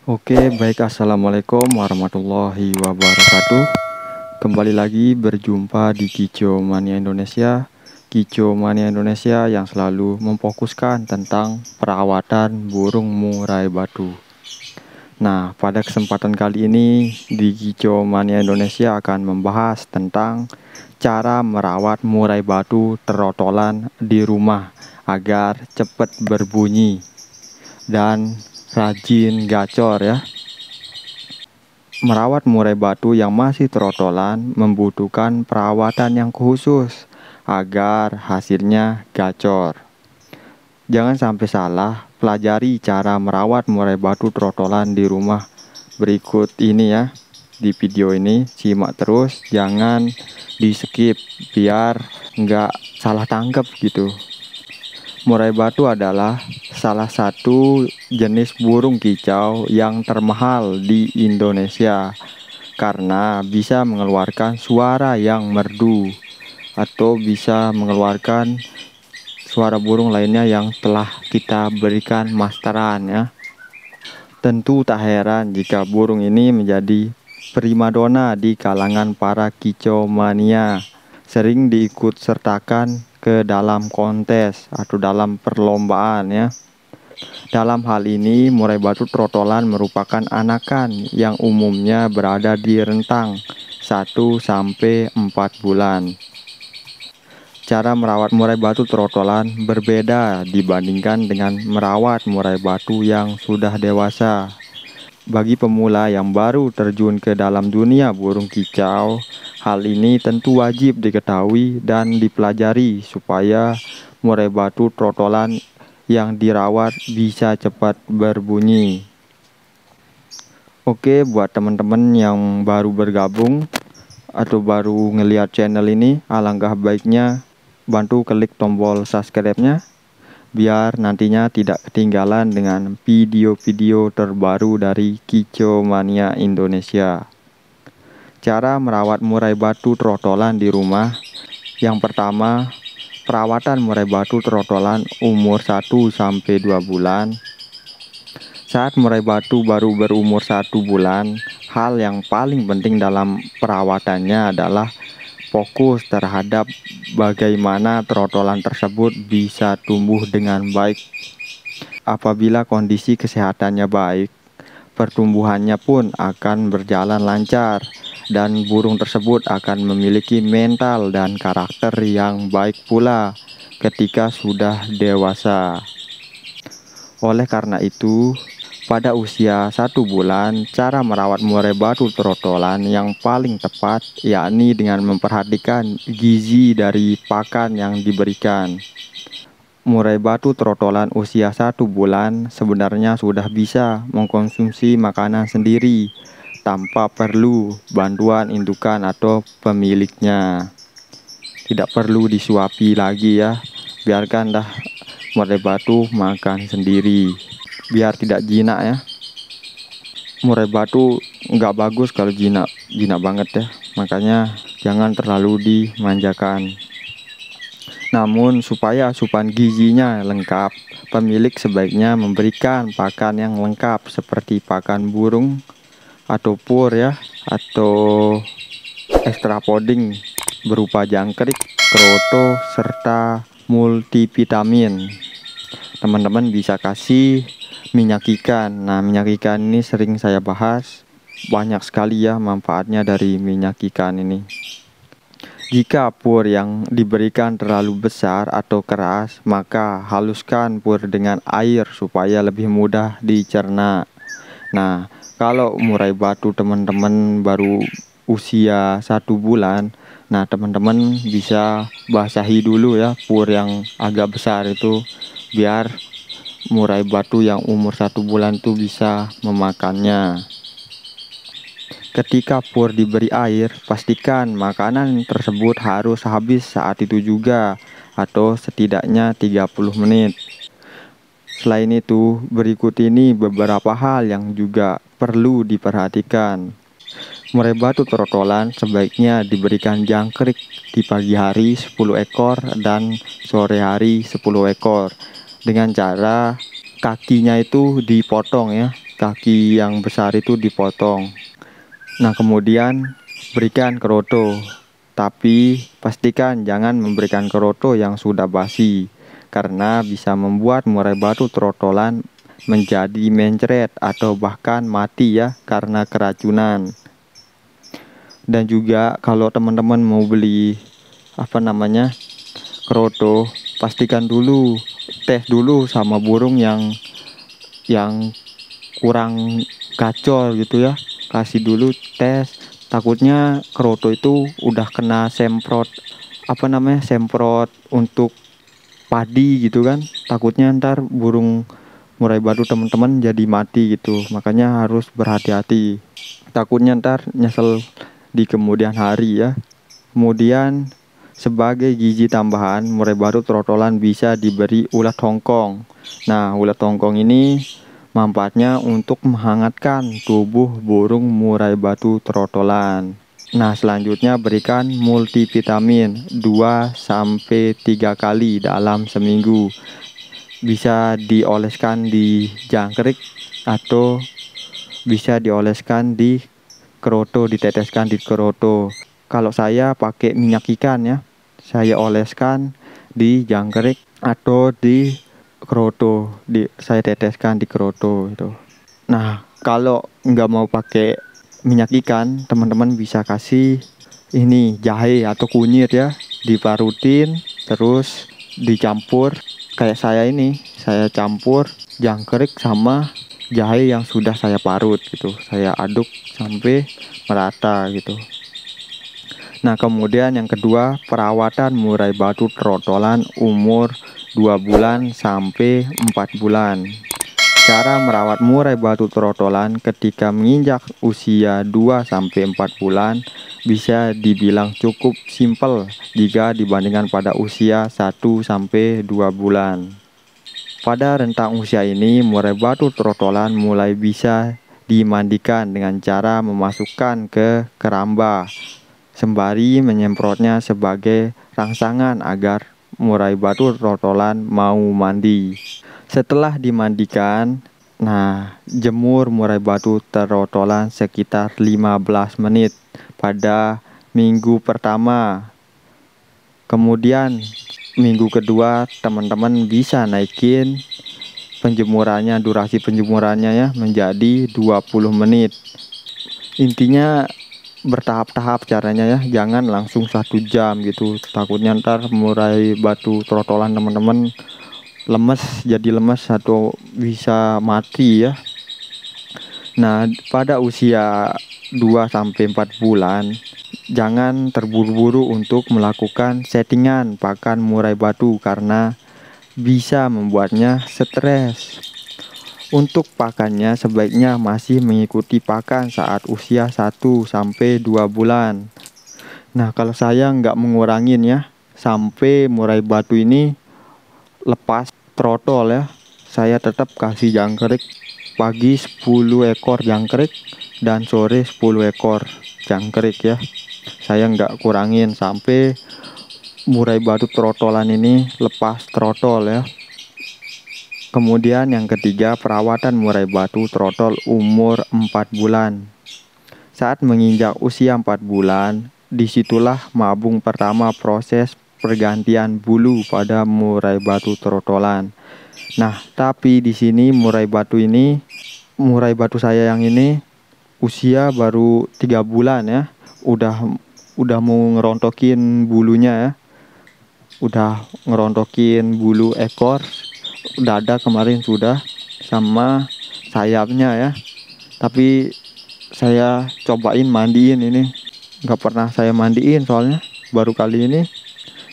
Oke, baik. Assalamualaikum warahmatullahi wabarakatuh. Kembali lagi berjumpa di Kicau Mania Indonesia. Kicau Mania Indonesia yang selalu memfokuskan tentang perawatan burung murai batu. Nah, pada kesempatan kali ini di Kicau Mania Indonesia akan membahas tentang cara merawat murai batu terotolan di rumah agar cepat berbunyi dan rajin gacor ya. Merawat murai batu yang masih terotolan membutuhkan perawatan yang khusus agar hasilnya gacor. Jangan sampai salah, pelajari cara merawat murai batu terotolan di rumah berikut ini ya. Di video ini simak terus, jangan di skip biar nggak salah tangkap gitu. Murai batu adalah salah satu jenis burung kicau yang termahal di Indonesia karena bisa mengeluarkan suara yang merdu atau bisa mengeluarkan suara burung lainnya yang telah kita berikan masteran ya. Tentu tak heran jika burung ini menjadi primadona di kalangan para kicau mania, sering diikut sertakan ke dalam kontes atau dalam perlombaan ya. Dalam hal ini, murai batu trotolan merupakan anakan yang umumnya berada di rentang 1-4 bulan. Cara merawat murai batu trotolan berbeda dibandingkan dengan merawat murai batu yang sudah dewasa. Bagi pemula yang baru terjun ke dalam dunia burung kicau, hal ini tentu wajib diketahui dan dipelajari supaya murai batu trotolan yang dirawat bisa cepat berbunyi. Oke, buat teman-teman yang baru bergabung atau baru ngelihat channel ini, alangkah baiknya bantu klik tombol subscribe-nya biar nantinya tidak ketinggalan dengan video-video terbaru dari Kicau Mania Indonesia. Cara merawat murai batu trotolan di rumah. Yang pertama, perawatan murai batu trotolan umur 1-2 bulan. Saat murai batu baru berumur 1 bulan, hal yang paling penting dalam perawatannya adalah fokus terhadap bagaimana trotolan tersebut bisa tumbuh dengan baik. Apabila kondisi kesehatannya baik, pertumbuhannya pun akan berjalan lancar dan burung tersebut akan memiliki mental dan karakter yang baik pula ketika sudah dewasa. Oleh karena itu, pada usia 1 bulan, cara merawat murai batu trotolan yang paling tepat yakni dengan memperhatikan gizi dari pakan yang diberikan. Murai batu trotolan usia 1 bulan sebenarnya sudah bisa mengkonsumsi makanan sendiri tanpa perlu bantuan indukan atau pemiliknya. Tidak perlu disuapi lagi ya, biarkan dah murai batu makan sendiri biar tidak jinak ya. Murai batu nggak bagus kalau jinak banget ya, makanya jangan terlalu dimanjakan. Namun supaya asupan gizinya lengkap, pemilik sebaiknya memberikan pakan yang lengkap seperti pakan burung atau pur ya, atau extra fooding berupa jangkrik, kroto, serta multivitamin. Teman-teman bisa kasih minyak ikan. Nah, minyak ikan ini sering saya bahas, banyak sekali ya manfaatnya dari minyak ikan ini. Jika pur yang diberikan terlalu besar atau keras, maka haluskan pur dengan air supaya lebih mudah dicerna. Nah, kalau murai batu teman-teman baru usia 1 bulan, nah teman-teman bisa basahi dulu ya pur yang agak besar itu, biar murai batu yang umur 1 bulan tuh bisa memakannya. Ketika pur diberi air, pastikan makanan tersebut harus habis saat itu juga, atau setidaknya 30 menit. Selain itu, berikut ini beberapa hal yang juga perlu diperhatikan. Murai batu trotolan sebaiknya diberikan jangkrik di pagi hari 10 ekor dan sore hari 10 ekor. Dengan cara kakinya itu dipotong ya, kaki yang besar itu dipotong. Nah, kemudian berikan keroto, tapi pastikan jangan memberikan keroto yang sudah basi, karena bisa membuat murai batu trotolan menjadi mencret atau bahkan mati ya, karena keracunan. Dan juga kalau teman-teman mau beli keroto, pastikan dulu, tes dulu sama burung yang kurang gacor gitu ya. Kasih dulu tes, takutnya keroto itu udah kena semprot untuk padi gitu kan, takutnya ntar burung murai batu teman-teman jadi mati gitu. Makanya harus berhati-hati, takutnya ntar nyesel di kemudian hari ya. Kemudian sebagai gizi tambahan, murai batu trotolan bisa diberi ulat hongkong. Nah, ulat hongkong ini manfaatnya untuk menghangatkan tubuh burung murai batu trotolan. Nah, selanjutnya berikan multivitamin 2-3 kali dalam seminggu. Bisa dioleskan di jangkrik atau bisa dioleskan di keroto, diteteskan di keroto. Kalau saya pakai minyak ikan ya, saya oleskan di jangkrik atau di keroto, saya teteskan di keroto itu. Nah, kalau nggak mau pakai minyak ikan, teman-teman bisa kasih ini jahe atau kunyit ya, diparutin terus dicampur. Kayak saya ini, saya campur jangkrik sama jahe yang sudah saya parut gitu, saya aduk sampai merata gitu. Nah, kemudian yang kedua, perawatan murai batu trotolan umur 2 bulan sampai 4 bulan. Cara merawat murai batu trotolan ketika menginjak usia 2-4 bulan bisa dibilang cukup simpel jika dibandingkan pada usia 1-2 bulan. Pada rentang usia ini, murai batu trotolan mulai bisa dimandikan dengan cara memasukkan ke keramba, sembari menyemprotnya sebagai rangsangan agar murai batu trotolan mau mandi. Setelah dimandikan, nah, jemur murai batu trotolan sekitar 15 menit pada minggu pertama. Kemudian minggu kedua teman-teman bisa naikin penjemurannya, durasi penjemurannya ya, menjadi 20 menit. Intinya bertahap-tahap caranya ya, jangan langsung 1 jam gitu, takutnya ntar murai batu trotolan teman-teman jadi lemes atau bisa mati ya. Nah, pada usia 2-4 bulan jangan terburu-buru untuk melakukan settingan pakan murai batu karena bisa membuatnya stres. Untuk pakannya sebaiknya masih mengikuti pakan saat usia 1-2 bulan. Nah, kalau saya nggak mengurangin ya, sampai murai batu ini lepas trotol ya, saya tetap kasih jangkrik. Pagi 10 ekor jangkrik dan sore 10 ekor jangkrik ya. Saya nggak kurangin sampai murai batu trotolan ini lepas trotol ya. Kemudian yang ketiga, perawatan murai batu trotol umur 4 bulan. Saat menginjak usia 4 bulan, disitulah mabung pertama proses pergantian bulu pada murai batu trotolan. Nah, tapi di sini murai batu saya yang ini usia baru 3 bulan ya. Udah mau ngerontokin bulunya ya. Udah ngerontokin bulu ekor, dada kemarin sudah, sama sayapnya ya. Tapi saya cobain mandiin ini, nggak pernah saya mandiin soalnya baru kali ini.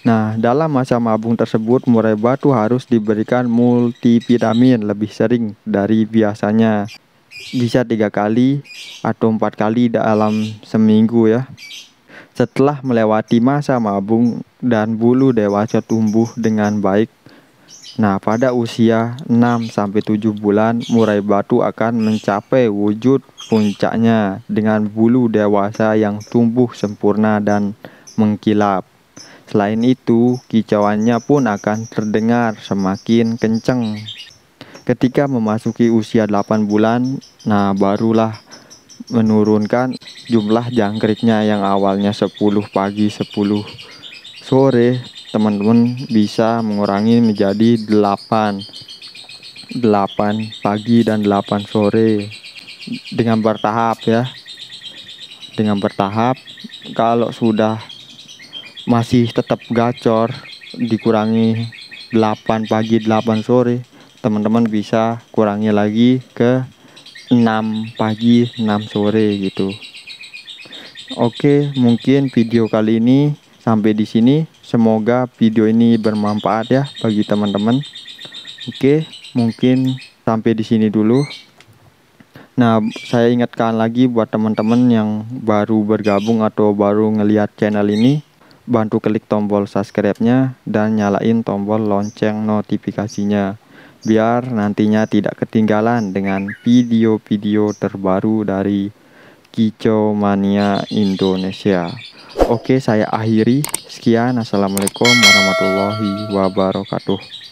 Nah, dalam masa mabung tersebut murai batu harus diberikan multivitamin lebih sering dari biasanya, bisa 3 kali atau 4 kali dalam seminggu ya. Setelah melewati masa mabung dan bulu dewasa tumbuh dengan baik, nah, pada usia 6-7 bulan murai batu akan mencapai wujud puncaknya dengan bulu dewasa yang tumbuh sempurna dan mengkilap. Selain itu, kicauannya pun akan terdengar semakin kencang Ketika memasuki usia 8 bulan, nah barulah menurunkan jumlah jangkriknya yang awalnya 10 pagi 10 sore, teman-teman bisa mengurangi menjadi 8 pagi dan 8 sore dengan bertahap ya. Dengan bertahap, kalau sudah masih tetap gacor dikurangi 8 pagi 8 sore, teman-teman bisa kurangi lagi ke 6 pagi 6 sore gitu. Oke, mungkin video kali ini sampai di sini. Semoga video ini bermanfaat ya bagi teman-teman. Oke, mungkin sampai di sini dulu. Nah, saya ingatkan lagi buat teman-teman yang baru bergabung atau baru ngelihat channel ini, bantu klik tombol subscribe-nya dan nyalain tombol lonceng notifikasinya, biar nantinya tidak ketinggalan dengan video-video terbaru dari Kicau Mania Indonesia. Oke, saya akhiri. Sekian, assalamualaikum warahmatullahi wabarakatuh.